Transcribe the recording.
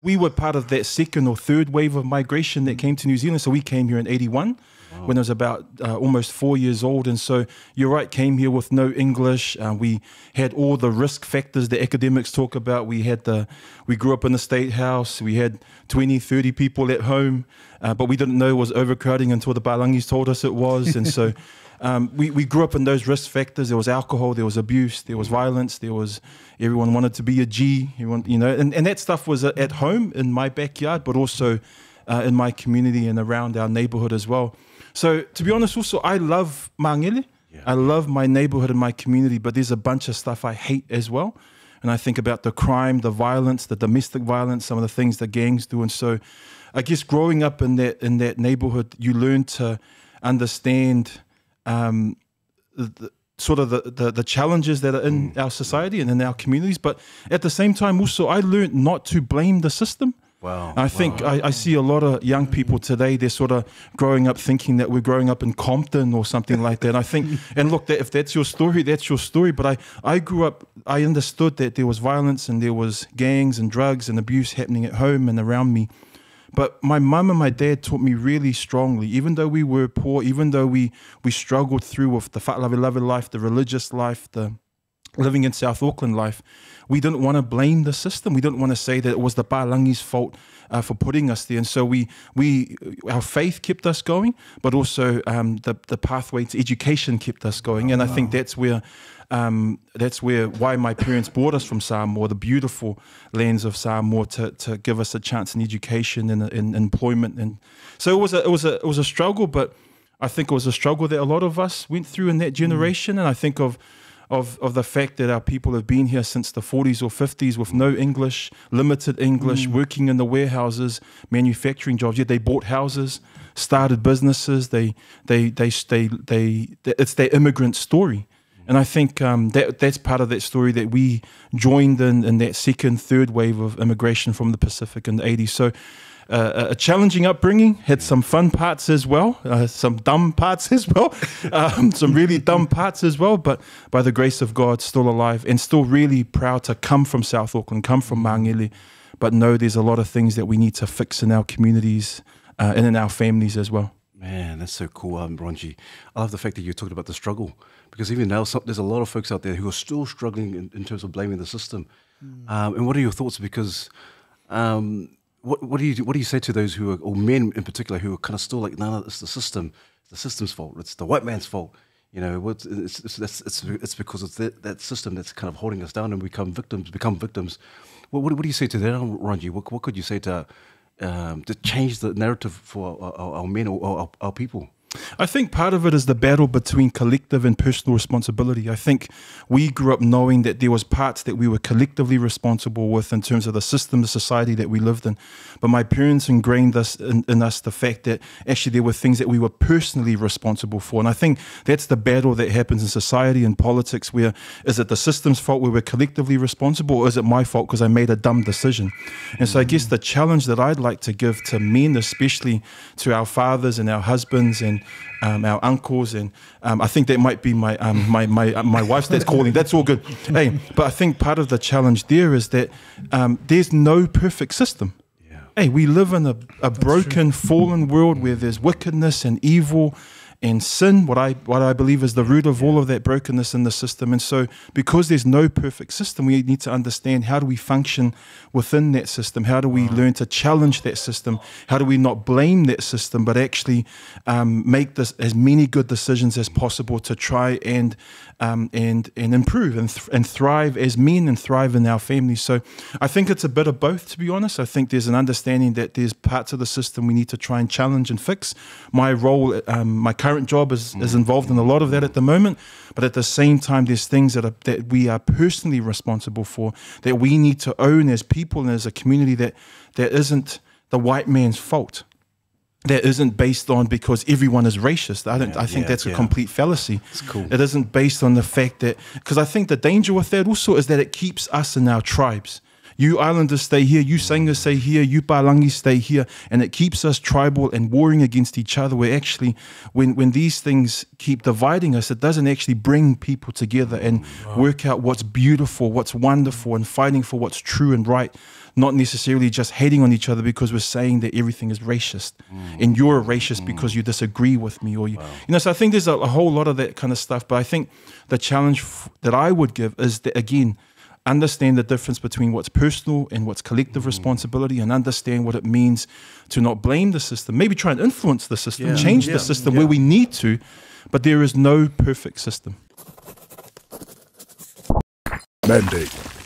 We were part of that second or third wave of migration that came to New Zealand. So we came here in 81 when I was about almost 4 years old. And so you're right, came here with no English. We had all the risk factors that academics talk about. We grew up in the state house. We had 20, 30 people at home, but we didn't know it was overcrowding until the Balangis told us it was. And so we grew up in those risk factors. There was alcohol, there was abuse, there was violence, everyone wanted to be a G, and that stuff was at home in my backyard, but also in my community and around our neighborhood as well. So to be honest, also, I love Mangele. Yeah. I love my neighborhood and my community, but there's a bunch of stuff I hate as well. And I think about the crime, the violence, the domestic violence, some of the things the gangs do. And so I guess growing up in that neighborhood, you learn to understand the challenges that are in our society and in our communities. But at the same time, also, I learned not to blame the system. Wow. I think I see a lot of young people today, they're sort of growing up thinking that we're growing up in Compton or something like that. I think, and look, if that's your story, that's your story. But I grew up, I understood that there was violence and there was gangs and drugs and abuse happening at home and around me. But my mum and my dad taught me really strongly, even though we were poor, even though we struggled through with the whakalawe life, the religious life, the living in South Auckland life, we didn't want to blame the system. We didn't want to say that it was the Palangi's fault for putting us there. And so our faith kept us going, but also the pathway to education kept us going. And I think that's where why my parents brought us from Samoa, the beautiful lands of Samoa, to give us a chance in education and in employment. And so it was a struggle, but I think it was a struggle that a lot of us went through in that generation. And I think of the fact that our people have been here since the 40s or 50s with no English, limited English, working in the warehouses, manufacturing jobs. Yeah, they bought houses, started businesses. It's their immigrant story. And I think that's part of that story that we joined in that second, third wave of immigration from the Pacific in the 80s. So a challenging upbringing, had some fun parts as well, some dumb parts as well, some really dumb parts as well, but by the grace of God, still alive and still really proud to come from South Auckland, come from Mangele, but know there's a lot of things that we need to fix in our communities and in our families as well. Man, that's so cool, Ronji. I love the fact that you talked about the struggle, because even now there's a lot of folks out there who are still struggling in terms of blaming the system. And what are your thoughts? Because what do you say to those who are, or men in particular, who are kind of still like, no, it's the system, it's the system's fault, it's the white man's fault. It's because it's that system that's kind of holding us down, and we become victims. What do you say to that, Ronji? What could you say to change the narrative for our men or our people? I think part of it is the battle between collective and personal responsibility. I think we grew up knowing that there was parts that we were collectively responsible with in terms of the system, the society that we lived in. But my parents ingrained in us the fact that actually there were things that we were personally responsible for. And I think that's the battle that happens in society and politics, where is it the system's fault where we're collectively responsible, or is it my fault because I made a dumb decision? And so I guess the challenge that I'd like to give to men, especially to our fathers and our husbands and our uncles, and I think that might be my wife's that's calling. That's all good. Hey, but I think part of the challenge there is that there's no perfect system. Yeah. Hey, we live in a broken, fallen world where there's wickedness and evil and sin, what I believe is the root of all of that brokenness in the system. And so because there's no perfect system, we need to understand, how do we function within that system? How do we learn to challenge that system? How do we not blame that system, but actually make this as many good decisions as possible to try and improve and thrive as men and thrive in our families? So I think it's a bit of both, to be honest. I think there's an understanding that there's parts of the system we need to try and challenge and fix. My role, my current job is involved in a lot of that at the moment, but at the same time there's things that we are personally responsible for, that we need to own as people and as a community, that isn't the white man's fault. That isn't based on because everyone is racist. I think that's a complete fallacy. It's cool. It isn't based on the fact that, because I think the danger with that also is that it keeps us in our tribes. You islanders stay here, you Sangers stay here, you Palangis stay here, and it keeps us tribal and warring against each other, where actually when these things keep dividing us, it doesn't actually bring people together and work out what's beautiful, what's wonderful, and fighting for what's true and right, not necessarily just hating on each other because we're saying that everything is racist and you're a racist because you disagree with me, or you know. So I think there's a whole lot of that kind of stuff. But I think the challenge that I would give is that, again, understand the difference between what's personal and what's collective responsibility, and understand what it means to not blame the system. Maybe try and influence the system, change the system where we need to, but there is no perfect system. Mandate.